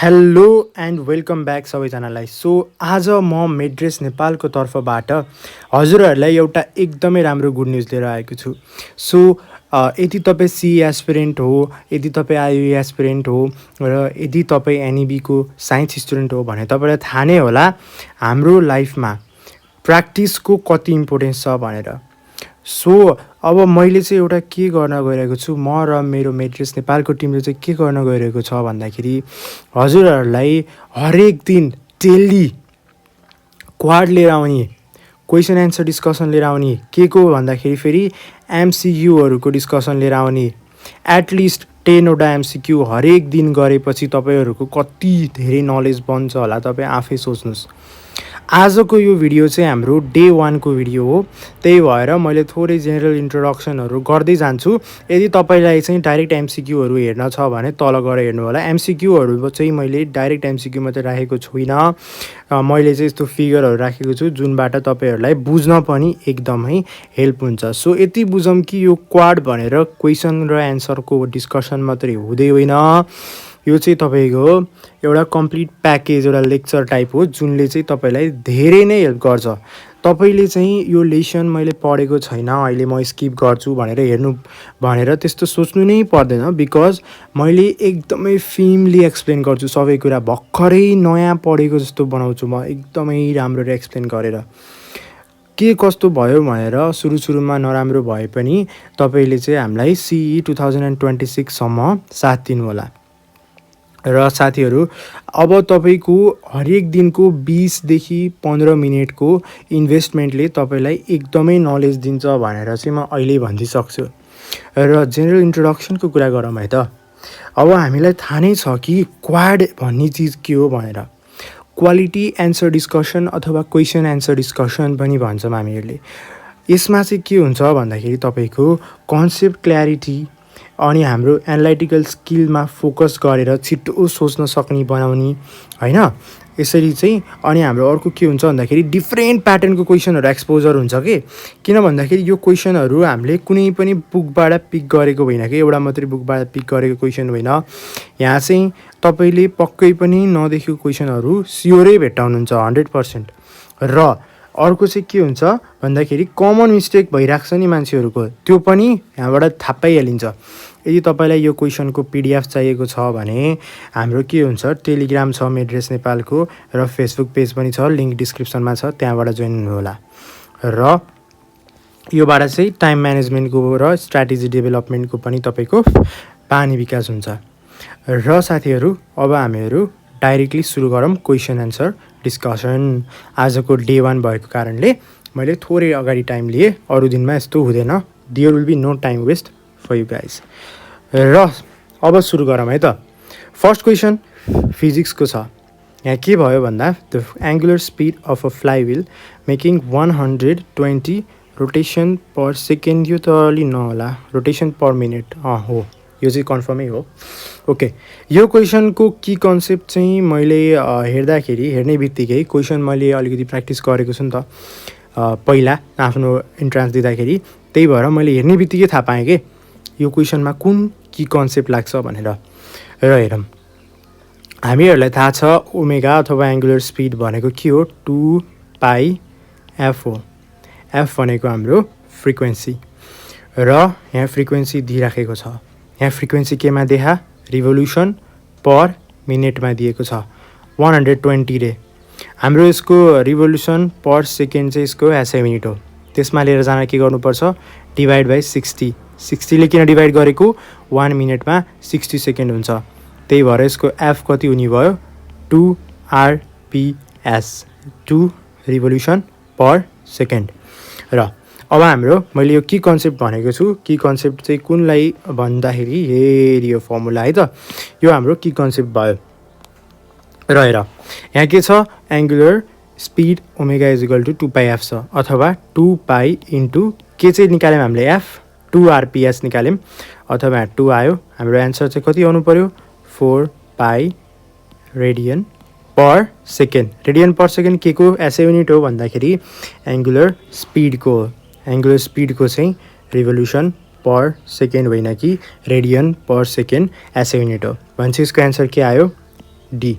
Hello and welcome back सबैजनालाई। So आज म मेड्रेस नेपालको तर्फबाट हजुरहरूलाई एउटा एकदमै राम्रो गुड न्युज लिएर आएको छु। सो यदि तपाईँ CE एस्पिरेन्ट हो, यदि तपाईँ IE एस्पिरेन्ट हो र यदि तपाईँ NEBको साइन्स स्टुडेन्ट हो भने तपाईँलाई थाहा नै होला हाम्रो लाइफमा प्र्याक्टिसको कति इम्पोर्टेन्स छ भनेर। सो अब मैले चाहिँ एउटा के गर्न गइरहेको छु, म र मेरो मेड्रेस नेपालको टिमले चाहिँ के गर्न गइरहेको छ भन्दाखेरि हजुरहरूलाई हरेक दिन डेली क्वाड लिएर आउने, क्वेसन एन्सर डिस्कसन लिएर आउने, के को भन्दाखेरि फेरि MCQहरूको डिस्कसन लिएर आउने। एटलिस्ट 10वटा MCQ हरेक दिन गरेपछि तपाईँहरूको कति धेरै नलेज बन्छ होला तपाईँ आफै सोच्नुहोस्। आजको यो भिडियो चाहिँ हाम्रो डे 1 को भिडियो हो, त्यही भएर मैले थोरै जेनरल इन्ट्रोडक्सनहरू गर्दै जान्छु। यदि तपाईँलाई चाहिँ डाइरेक्ट MCQहरू हेर्न छ भने तल गएर हेर्नु होला। MCQहरू चाहिँ मैले डाइरेक्ट MCQ मात्रै राखेको छुइनँ, मैले चाहिँ यस्तो फिगरहरू राखेको छु जुनबाट तपाईँहरूलाई बुझ्न पनि एकदमै हेल्प हुन्छ। सो यति बुझौँ कि यो क्वाड भनेर क्वेसन र एन्सरको डिस्कसन मात्रै हुँदै होइन, यो चाहिँ तपाईँको एउटा कम्प्लिट प्याकेज, एउटा लेक्चर टाइप हो जुनले चाहिँ तपाईँलाई धेरै नै हेल्प गर्छ। तपाईँले चाहिँ यो लेसन मैले पढेको छैन, अहिले म स्किप गर्छु भनेर त्यस्तो सोच्नु नै पर्दैन, बिकज मैले एकदमै फिल्मली एक्सप्लेन गर्छु सबै कुरा। भर्खरै नयाँ पढेको जस्तो बनाउँछु म, एकदमै राम्ररी एक्सप्लेन गरेर। के कस्तो भयो भनेर सुरुमा नराम्रो भए पनि तपाईँले चाहिँ हामीलाई CE 2026 सम्म साथ दिनु होला। र साथीहरू, अब तपाईँको हरेक दिनको 20 देखि 15 मिनटको इन्भेस्टमेन्टले तपाईँलाई एकदमै नलेज दिन्छ भनेर चाहिँ म अहिले भनिदिइसक्छु। र जेनरल इन्ट्रोडक्सनको कुरा गरौँ है त। अब हामीलाई थाहा नै छ कि क्वाड भन्ने चिज के हो भनेर। क्वालिटी एन्सर डिस्कसन अथवा क्वेसन एन्सर डिस्कसन पनि भन्छौँ हामीहरूले। यसमा चाहिँ के हुन्छ भन्दाखेरि तपाईँको कन्सेप्ट क्ल्यारिटी अनि हाम्रो एनालाइटिकल स्किलमा फोकस गरेर छिटो सोच्न सक्ने बनाउने होइन। यसरी चाहिँ अनि हाम्रो अर्को के हुन्छ भन्दाखेरि डिफ्रेन्ट प्याटर्नको क्वेसनहरू एक्सपोजर हुन्छ कि, किन भन्दाखेरि यो क्वेसनहरू हामीले कुनै पनि बुकबाट पिक गरेको होइन कि, एउटा मात्रै बुकबाट पिक गरेको क्वेसन होइन। यहाँ चाहिँ तपाईँले पक्कै पनि नदेखेको क्वेसनहरू स्योरै भेट्टाउनुहुन्छ 100%। र अर्को चाहिँ के हुन्छ भन्दाखेरि कमन मिस्टेक भइरहेको छ नि मान्छेहरूको, त्यो पनि यहाँबाट थाहा पाइहालिन्छ। यदि तपाईँलाई यो क्वेसनको PDF चाहिएको छ भने हाम्रो के हुन्छ, टेलिग्राम छ मेड्रेस नेपालको र फेसबुक पेज पनि छ, लिङ्क डिस्क्रिप्सनमा छ, त्यहाँबाट जोइन हुनु होला। र योबाट चाहिँ टाइम म्यानेजमेन्टको र स्ट्राटेजी डेभलपमेन्टको पनि तपाईँको बानी विकास हुन्छ। र साथीहरू, अब हामीहरू डाइरेक्टली सुरु गरौँ क्वेसन एन्सर डिस्कसन। आजको डे 1 भएको कारणले मैले थोरै अगाडि टाइम लिएँ, अरू दिनमा यस्तो हुँदैन। There will be no time waste for you guys. र अब सुरु गरौँ है त। फर्स्ट क्वेसन फिजिक्सको छ। यहाँ के भयो भन्दा the angular speed of a flywheel making 120 rotation per second, यो त अलि नहोला, रोटेसन पर मिनट हो, यो चाहिँ कन्फर्मै हो। ओके, यो क्वेसनको की कन्सेप्ट चाहिँ मैले हेर्ने बित्तिकै क्वेसन मैले अलिकति प्र्याक्टिस गरेको छु नि त पहिला आफ्नो इन्ट्रान्स दिँदाखेरि, त्यही भएर मैले हेर्ने बित्तिकै थाहा पाएँ कि यो क्वेसनमा कुन की कन्सेप्ट लाग्छ भनेर। र हेरौँ, हामीहरूलाई थाहा छ ओमेगा अथवा एङ्गुलर स्पिड भनेको के हो, 2πf हो। एफ भनेको हाम्रो फ्रिक्वेन्सी, र यहाँ फ्रिक्वेन्सी दिइराखेको छ। यहाँ फ्रिक्वेन्सी केमा देखा, रिभोल्युसन पर मिनटमा दिएको छ 120 रे। हाम्रो यसको रिभोल्युसन पर सेकेन्ड चाहिँ यसको SI युनिट हो। त्यसमा लिएर जान के गर्नुपर्छ, डिभाइड बाई 60। 60ले किन डिभाइड गरेको, 1 मिनटमा 60 सेकेन्ड हुन्छ, त्यही भएर यसको एफ कति हुने भयो, 2 RPS, 2 रिभोल्युसन पर सेकेन्ड। र अब हाम्रो मैले यो की कन्सेप्ट भनेको छु, की कन्सेप्ट चाहिँ कुनलाई भन्दाखेरि हेरी यो फर्मुला है त, यो हाम्रो की कन्सेप्ट भयो। र हेर यहाँ के छ, angular speed omega is equal to 2πf छ, अथवा 2π इन्टु के चाहिँ निकाल्यौँ हामीले, एफ 2 RPS निकाल्यौँ, अथवा 2 आयो। हाम्रो एन्सर चाहिँ कति आउनु पऱ्यो, 4π radian per second. Radian per second के को SI युनिट हो भन्दाखेरि एङ्गुलर स्पिडको हो। एङ्गुलर स्पिडको चाहिँ रिभोल्युसन पर सेकेन्ड होइन कि radian per second SI unit हो। भनेपछि यसको एन्सर के आयो, डी।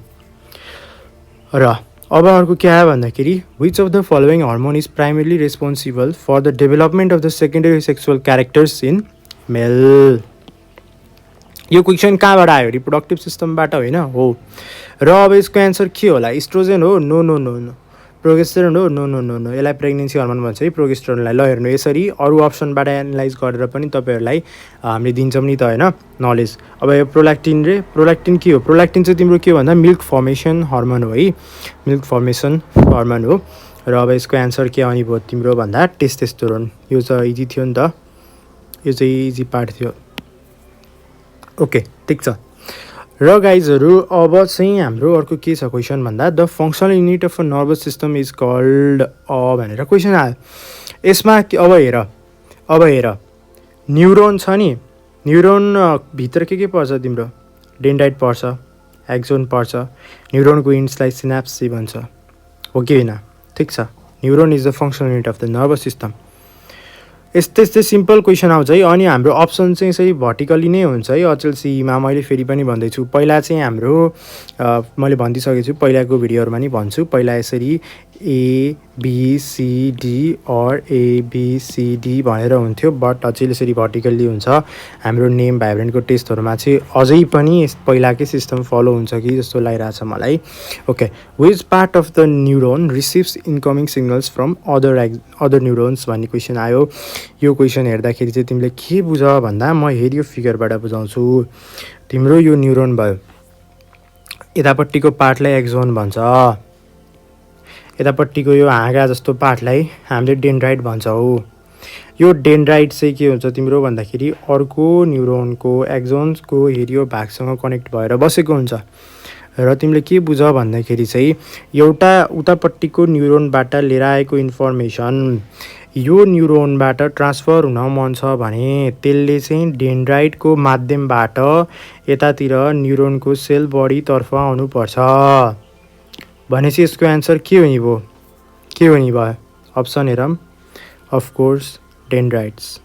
र अब अर्को के आयो भन्दाखेरि which of the following hormone is primarily responsible for the development of the secondary sexual characters in male. यो क्वेसन कहाँबाट आयो? रिप्रोडक्टिभ सिस्टमबाट होइन हो। र अब यसको एन्सर के होला? इस्ट्रोजेन हो? No no no no. Progesterone हो? No no no no. यसलाई प्रेग्नेन्सी हर्मोन भन्छ है प्रोगेस्टेरोनलाई। ल हेर्नु, यसरी अरू अप्सनबाट एनालाइज गरेर पनि तपाईँहरूलाई हामीले दिन्छौँ नि त होइन नलेज। अब यो प्रोल्याक्टिन के हो? प्रोल्याक्टिन चाहिँ तिम्रो के हो भन्दा मिल्क फर्मेसन हर्मोन हो है, मिल्क फर्मेसन हर्मोन हो। र अब यसको एन्सर के आउने भयो तिम्रो भन्दा टेस्टोस्टेरोन। यो चाहिँ इजी थियो नि त, यो चाहिँ इजी पार्ट थियो। ओके ठिक छ। र गाइजहरू अब चाहिँ हाम्रो अर्को के छ क्वेसन भन्दा the functional unit of a nervous system is called भनेर क्वेसन आयो। यसमा अब हेर न्युरोन छ नि, न्युरोन भित्र के पर्छ तिम्रो? डेन्ड्राइट पर्छ, एक्जोन पर्छ। न्युरोनको युनिट्सलाई सिनाप्स भन्छ, हो कि होइन? ठिक छ। Neuron is the functional unit of the nervous system. यस्तै सिम्पल क्वेसन आउँछ है। अनि हाम्रो अप्सन चाहिँ सही भर्टिकली नै हुन्छ है अचेल सीईमा। मैले फेरि पनि भन्दैछु, पहिला चाहिँ हाम्रो मैले भनिदिइसकेको छु, पहिलाको भिडियोहरूमा नि भन्छु। पहिला यसरी ABCD अर ABCD भनेर हुन्थ्यो, बट अचेल यसरी भर्टिकल्ली हुन्छ। हाम्रो नेम भाइब्रेन्टको टेस्टहरूमा चाहिँ अझै पनि पहिलाकै सिस्टम फलो हुन्छ कि जस्तो लागिरहेछ मलाई। Okay, which part of the neuron receives incoming signals from other neurons भन्ने क्वेसन आयो। यो क्वेसन हेर्दाखेरि चाहिँ तिमीले के बुझ भन्दा म हेरियो फिगरबाट बुझाउँछु। तिम्रो यो न्युरोन भयो, यतापट्टिको पार्टलाई एक्जोन भन्छ, यतापट्टिको यो हाँगा जस्तो पार्टलाई हामीले डेन्ड्राइट भन्छौँ। यो डेन्ड्राइट चाहिँ के हुन्छ तिम्रो भन्दाखेरि अर्को न्युरोनको एक्जोन्सको हेरियो भागसँग कनेक्ट भएर बसेको हुन्छ। र तिमीले के बुझ भन्दाखेरि चाहिँ एउटा उतापट्टिको न्युरोनबाट लिएर आएको इन्फर्मेसन यो न्युरोनबाट ट्रान्सफर हुन मन छ भने त्यसले चाहिँ डेन्ड्राइटको माध्यमबाट यतातिर न्युरोनको सेल बडीतर्फ आउनुपर्छ। भनेपछि यसको एन्सर के हुने भयो? अप्सन हेरौँ, अफकोर्स डेन्ड्राइट्स।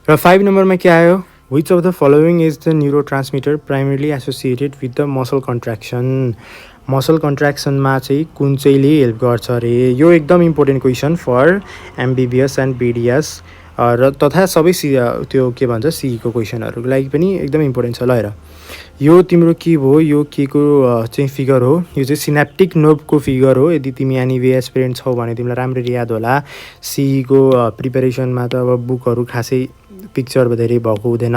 र 5 नम्बरमा के आयो? Which of the following is the neurotransmitter primarily associated with the muscle contraction. Muscle कन्ट्र्याक्सनमा चाहिँ कुन चाहिँले हेल्प गर्छ अरे? यो एकदम important question for MBBS and BDS र तथा सबै त्यो के भन्छ सीईको क्वेसनहरूको लागि पनि एकदम इम्पोर्टेन्ट छ। ल हेर, यो तिम्रो के भयो? यो के को चाहिँ फिगर हो? यो चाहिँ सिनेप्टिक नर्भको फिगर हो। यदि तिमी एनिवे एस्पिरेन्ट छौ भने तिमीलाई राम्ररी याद होला। सीईको प्रिपेरेसनमा त अब बुकहरू खासै पिक्चर धेरै भएको हुँदैन।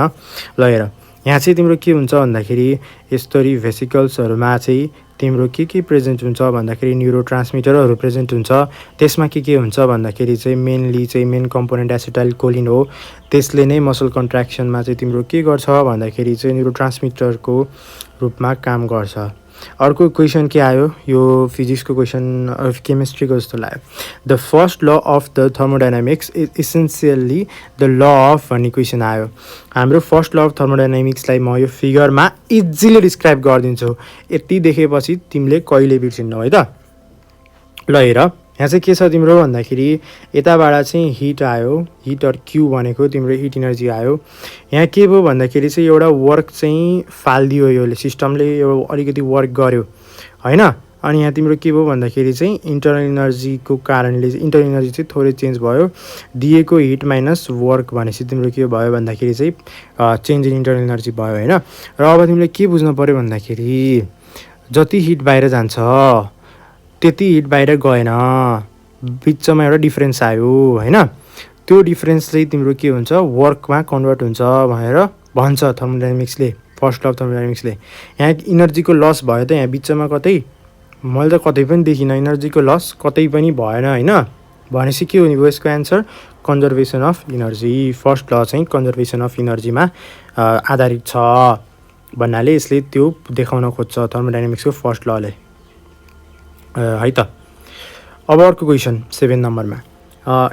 ल हेर, यहाँ चाहिँ तिम्रो के हुन्छ भन्दाखेरि यस्तरी भेसिकल्सहरूमा चाहिँ तिम्रो के प्रेजेन्ट हुन्छ भन्दाखेरि न्युरो ट्रान्समिटरहरू प्रेजेन्ट हुन्छ। त्यसमा के हुन्छ भन्दाखेरि चाहिँ मेनली चाहिँ मेन कम्पोनेन्ट एसिटाइल कोलिन हो। त्यसले नै मसल कन्ट्र्याक्सनमा चाहिँ तिम्रो के गर्छ भन्दाखेरि चाहिँ न्युरो ट्रान्समिटरको रूपमा काम गर्छ। अर्को क्वेसन के आयो? यो फिजिक्सको क्वेसन, केमिस्ट्रीको जस्तो लाग्यो। The first law of the thermodynamics is essentially the law of भन्ने क्वेसन आयो। हाम्रो फर्स्ट ल अफ थर्मोडाइनामिक्सलाई म यो फिगरमा इजिली डिस्क्राइब गरिदिन्छु। यति देखेपछि तिमीले कहिले बिर्सिन्नौ है त। ल हेर, यहाँ चाहिँ के छ तिम्रो भन्दाखेरि यताबाट चाहिँ हिट आयो, हिट अर क्यू भनेको तिम्रो हिट इनर्जी आयो। यहाँ के भयो भन्दाखेरि चाहिँ एउटा वर्क चाहिँ फालिदियो, यो सिस्टमले यो अलिकति वर्क गर्यो होइन। अनि यहाँ तिम्रो के भयो भन्दाखेरि चाहिँ इन्टरनल इनर्जीको कारणले इन्टरनल इनर्जी चाहिँ थोरै चेन्ज भयो। दिएको हिट माइनस वर्क भनेपछि तिम्रो के भयो भन्दाखेरि चाहिँ चेन्ज इन इन्टरनल इनर्जी भयो होइन। र अब तिमीले के बुझ्नु पऱ्यो भन्दाखेरि जति हिट बाहिर जान्छ त्यति हिट बाहिर गएन, बिचमा एउटा डिफ्रेन्स आयो होइन। त्यो डिफ्रेन्सले तिम्रो के हुन्छ? वर्कमा कन्भर्ट हुन्छ भनेर भन्छ थर्मोडाइनामिक्सले, फर्स्ट ल अफ थर्मोडाइनामिक्सले। यहाँ इनर्जीको लस भयो त यहाँ बिचमा कतै? मैले त कतै पनि देखिनँ इनर्जीको लस, कतै पनि भएन होइन। भनेपछि के हुने भयो यसको answer? Conservation of energy. First law चाहिँ कन्जर्भेसन अफ इनर्जीमा आधारित छ भन्नाले यसले त्यो देखाउन खोज्छ थर्मोडाइनामिक्सको फर्स्ट लले है त। अब अर्को क्वेसन 7 नम्बरमा,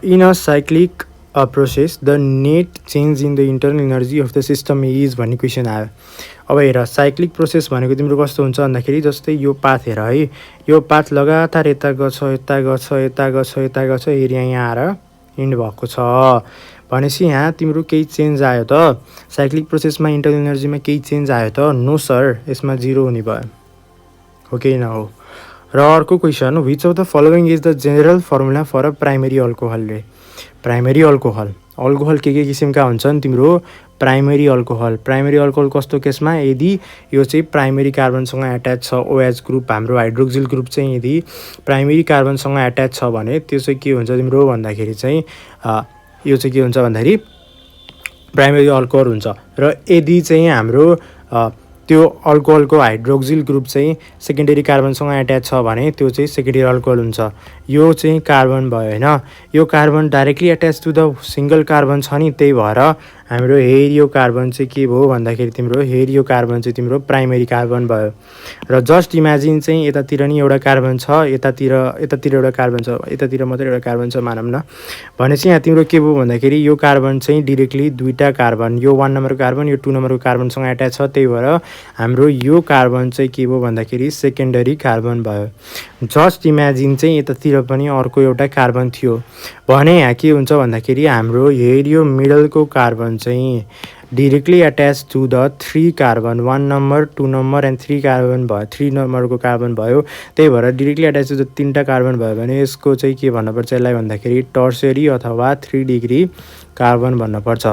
in a cyclic process the net change in the internal energy of the system is भन्ने क्वेसन आयो। अब हेर, साइक्लिक प्रोसेस भनेको तिम्रो कस्तो हुन्छ भन्दाखेरि जस्तै यो पाथ हेर है, यो पाथ लगातार यता गर्छ, यता गर्छ, यता गर्छ, यता गर्छ, एरिया यहाँ आएर इन्ड भएको छ भनेपछि यहाँ तिम्रो केही चेन्ज आयो त साइक्लिक प्रोसेसमा इन्टरनल एनर्जीमा केही चेन्ज आयो त नो सर यसमा 0 हुने भयो हो कि न हो र अर्को question which of the following is the general formula for a primary alcohol रे प्राइमेरी अल्कोहल के किसिमका हुन्छन् तिम्रो प्राइमेरी अल्कोहल कस्तो केसमा यदि यो चाहिँ प्राइमेरी कार्बनसँग एट्याच छ OH ग्रुप हाम्रो हाइड्रोक्सिल ग्रुप चाहिँ यदि प्राइमेरी कार्बनसँग एट्याच छ भने त्यो चाहिँ के हुन्छ तिम्रो भन्दाखेरि चाहिँ यो चाहिँ के हुन्छ भन्दाखेरि प्राइमेरी अल्कोहल हुन्छ र यदि चाहिँ हाम्रो त्यो अल्कोहलको हाइड्रोक्सिल ग्रुप चाहिँ सेकेन्डरी कार्बनसँग एट्याच छ भने त्यो चाहिँ सेकेन्डरी अल्कोहल हुन्छ यो चाहिँ कार्बन भयो हैन यो carbon directly attach to the single carbon छ नि त्यही भएर हाम्रो हेरियो कार्बन चाहिँ के भयो भन्दाखेरि तिम्रो हेरियो कार्बन चाहिँ तिम्रो प्राइमेरी कार्बन भयो र जस्ट इमेजिन चाहिँ यतातिर नि एउटा कार्बन छ यतातिर एउटा कार्बन छ यतातिर मात्र एउटा कार्बन छ मानौँ न भनेपछि यहाँ तिम्रो के भयो भन्दाखेरि यो कार्बन चाहिँ डाइरेक्टली दुईटा कार्बन यो 1 नम्बरको कार्बन यो 2 नम्बरको कार्बनसँग एट्याच छ त्यही भएर हाम्रो यो कार्बन चाहिँ के भयो भन्दाखेरि सेकेन्डरी कार्बन भयो जस्ट इमेजिन चाहिँ यतातिर पनि अर्को एउटा कार्बन थियो भने यहाँ के हुन्छ भन्दाखेरि हाम्रो हेरियो मिडलको कार्बन चाहिँ directly attach to the 3 carbon 1 number 2 number and 3 carbon भयो 3 नम्बरको कार्बन भयो त्यही भएर डाइरेक्टली एट्याच टु द 3टा कार्बन भयो भने यसको चाहिँ के भन्नुपर्छ यसलाई भन्दाखेरि टर्सरी अथवा 3 डिग्री कार्बन भन्नुपर्छ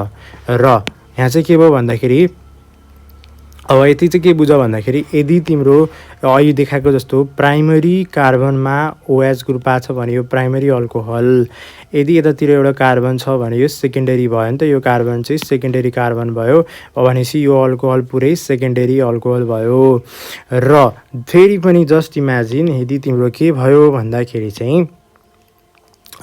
र यहाँ चाहिँ के भयो भन्दाखेरि अब यति चाहिँ के बुझ भन्दाखेरि यदि तिम्रो अहिले देखाएको जस्तो प्राइमेरी कार्बनमा OH ग्रुप आछ भने यो प्राइमेरी अल्कोहल यदि यतातिर एउटा कार्बन छ भने यो सेकेन्डरी भयो नि त यो कार्बन चाहिँ सेकेन्डरी कार्बन भयो भनेपछि यो अल्कोहल पुरै सेकेन्डरी अल्कोहल भयो र फेरि पनि जस्ट इमेजिन यदि तिम्रो के भयो भन्दाखेरि चाहिँ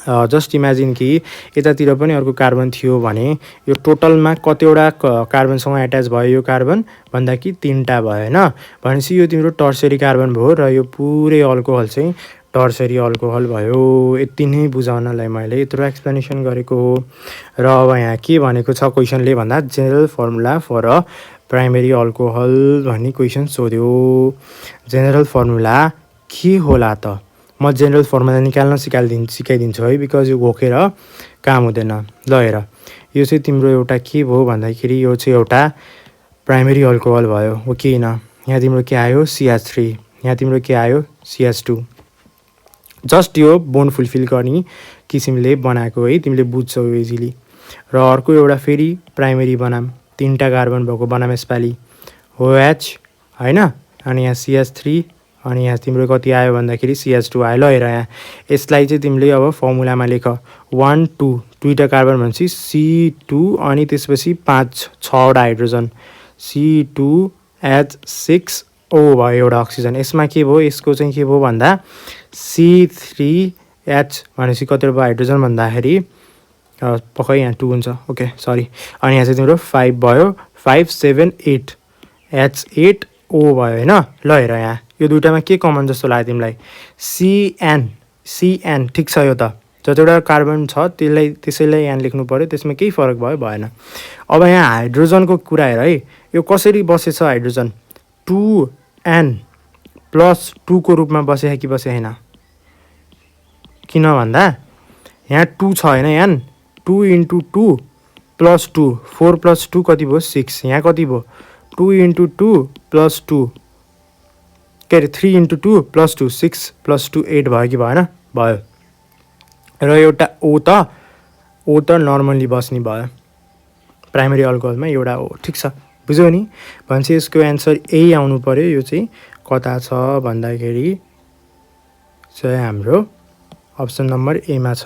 जस्ट इमेजिन कि यतातिर पनि अर्को कार्बन थियो भने यो टोटलमा कतिवटा कार्बनसँग एट्याच भयो यो कार्बन भन्दा कि 3टा भयो हैन भनेपछि यो तिम्रो टर्सरी कार्बन भयो र यो पुरै अल्कोहल चाहिँ टर्सरी अल्कोहल भयो यति नै बुझाउनलाई मैले यत्रो एक्सप्लेनेसन गरेको हो र अब यहाँ के भनेको छ क्वेसनले भन्दा general formula for a primary alcohol भन्ने क्वेसन सोध्यो जेनरल फर्मुला के होला त म जेनरल फर्मुला निकाल्न सिकाइदिन्छु है बिकज यो घोकेर काम हुँदैन ल हेर यो चाहिँ तिम्रो एउटा के भयो भन्दाखेरि यो चाहिँ एउटा प्राइमेरी अल्कोहल भयो हो कि हैन यहाँ तिम्रो के आयो CH3 यहाँ तिम्रो के आयो CH2 जस्ट यो बोन्ड फुलफिल गर्ने किसिमले बनाएको है तिमीले बुझ्छौ इजिली र अर्को एउटा फेरि प्राइमेरी बनाम 3टा कार्बन भएको बनाम यसपालि OH हैन अनि यहाँ CH3 अनि यहाँ तिम्रो कति आयो भन्दाखेरि CH2 आयो ल हेर यहाँ यसलाई चाहिँ तिमीले अब फर्मुलामा लेख 1 2 दुईटा कार्बन भनेपछि C2 अनि त्यसपछि 6 वटा हाइड्रोजन C2H6O भयो एउटा अक्सिजन यसमा के भयो यसको चाहिँ के भयो भन्दा C3H भनेपछि कति भयो हाइड्रोजन भन्दाखेरि पक्कै यहाँ 2 हुन्छ ओके सरी अनि यहाँ चाहिँ तिम्रो 5 भयो 5 7 8 H8O भयो हैन ल हेर यहाँ यो दुईटामा के कमन जस्तो लाग्यो तिमीलाई CN ठीक छ यो त जतिवटा कार्बन छ त्यसैलाई यहाँ लेख्नु पर्यो त्यसमा केही फरक भयो भएन अब यहाँ हाइड्रोजनको कुरा हेर है यो कसरी बसेछ हाइड्रोजन 2N+2 को रूपमा बसे कि बसे हैन किन भन्दा यहाँ 2 छ हैन यहाँ 2 × 2 + 2 4 + 2 कति भयो 6 यहाँ कति भयो 2 × 2 + 2 के अरे 3 × 2 + 2 6 + 2 8 भयो कि भएन भयो र एउटा O त नर्मल्ली बस्ने भयो प्राइमेरी अल्कोहलमा एउटा O ठीक छ बुझ्यौ नि भनेपछि यसको एन्सर यही आउनु पर्यो यो चाहिँ कता छ भन्दाखेरि चाहिँ हाम्रो अप्सन नम्बर A मा छ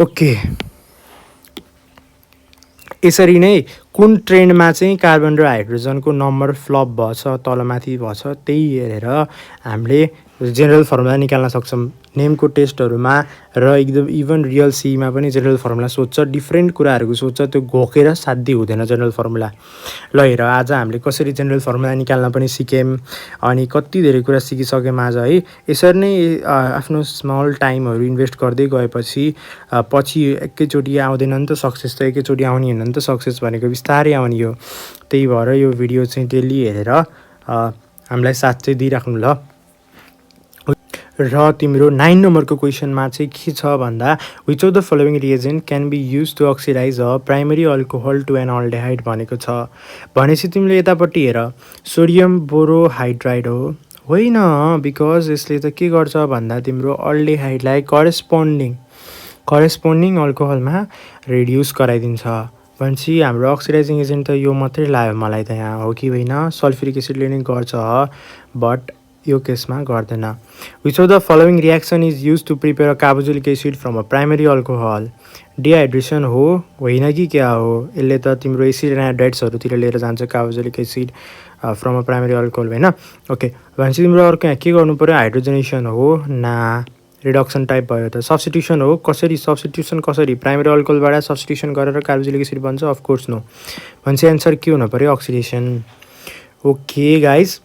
ओके यसरी नै कुन ट्रेन्डमा चाहिँ कार्बन र हाइड्रोजनको नम्बर फ्लप भछ तलमाथि भछ त्यही हेरेर हामीले जेनरल फर्मुला निकाल्न सक्छौं नेमको टेस्टहरुमा र एकदम इभन रियल सीमा पनि जेनरल फर्मुला सोध्छ डिफरेन्ट कुराहरुको सोध्छ त्यो घोकेर साध्य हुँदैन जेनरल फर्मुला ल हेर आज हामीले कसरी जेनरल फर्मुला निकाल्न पनि सिक्यौं अनि कति धेरै कुरा सिकिसक्यौं आज है यसरी नै आफ्नो स्मल टाइमहरु इन्भेस्ट गर्दै गएपछि पछि एकैचोटी आउँदैन नि त सक्सेस त एकैचोटी आउने हैन नि त सक्सेस भनेको बिस्तारै आउने हो त्यही भएर यो भिडियो चाहिँ डेली हेरेर हामीलाई साथ चाहिँ दिइराख्नु ल र तिम्रो 9 नम्बरको क्वेसनमा चाहिँ के छ भन्दा which of the following reagent can be use to oxidise a primary alcohol to an aldehyde भनेको छ। भनेपछि तिमीले यतापट्टि हेर, सोडियम बोरोहाइड्राइड हो होइन, बिकज यसले त के गर्छ भन्दा तिम्रो अल्डेहाइडलाई करेस्पोन्डिङ अल्कोहलमा रिड्युस गराइदिन्छ। भनेपछि हाम्रो अक्सिडाइजिङ एजेन्ट त यो मात्रै लाग्यो मलाई त यहाँ, हो कि होइन? सल्फ्युरिक एसिडले नै गर्छ बट यो केसमा गर्दैन। Which of the following reaction is use to prepare a carboxylic acid from a primary alcohol? Dehydration हो होइन कि क्या हो? यसले त तिम्रो एसिड एनाहाइड्राइड्सहरूतिर लिएर जान्छ carboxylic acid from a primary alcohol होइन। ओके, भनेपछि तिम्रो अर्को यहाँ के गर्नु पऱ्यो? हाइड्रोजनेसन हो ना, रिडक्सन टाइप भयो त। सब्स्टिट्युसन हो, कसरी प्राइमरी अल्कोहलबाट सब्स्टिट्युसन गरेर कार्बोक्सिलिक एसिड बन्छ? Of course no. भनेपछि एन्सर के हुनु पऱ्यो? अक्सिडेसन। ओके गाइज,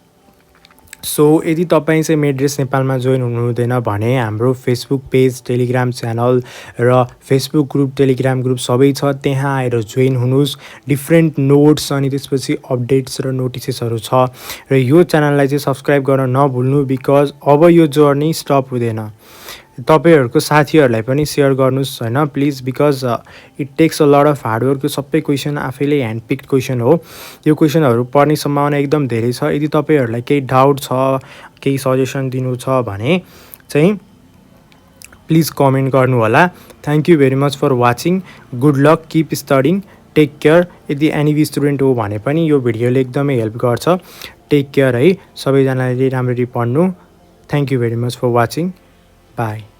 सो यदि तपाईँ चाहिँ मेड्रेस नेपालमा जोइन हुनुहुँदैन भने हाम्रो फेसबुक पेज, टेलिग्राम च्यानल र फेसबुक ग्रुप, टेलिग्राम ग्रुप सबै छ, त्यहाँ आएर जोइन हुनुहोस्। डिफ्रेन्ट नोट्स अनि त्यसपछि अपडेट्स र नोटिसेसहरू छ। र यो च्यानललाई चाहिँ सब्सक्राइब गर्न नभुल्नु, बिकज अब यो जर्नी स्टप हुँदैन। तपाईँहरूको साथीहरूलाई पनि सेयर गर्नुहोस् होइन please, because it takes a lot of hard work. यो सबै क्वेसन आफैले ह्यान्ड पिक्ड क्वेसन हो। यो क्वेसनहरू पढ्ने सम्भावना एकदम धेरै छ। यदि तपाईँहरूलाई केही डाउट छ, केही सजेसन दिनु छ भने चाहिँ प्लिज कमेन्ट गर्नु होला। Thank you very much for watching. Good luck, keep studying, take care. यदि एनइबी स्टुडेन्ट हो भने पनि यो भिडियोले एकदमै हेल्प गर्छ। टेक केयर है, सबैजनाले राम्ररी पढ्नु। Thank you very much for watching. By.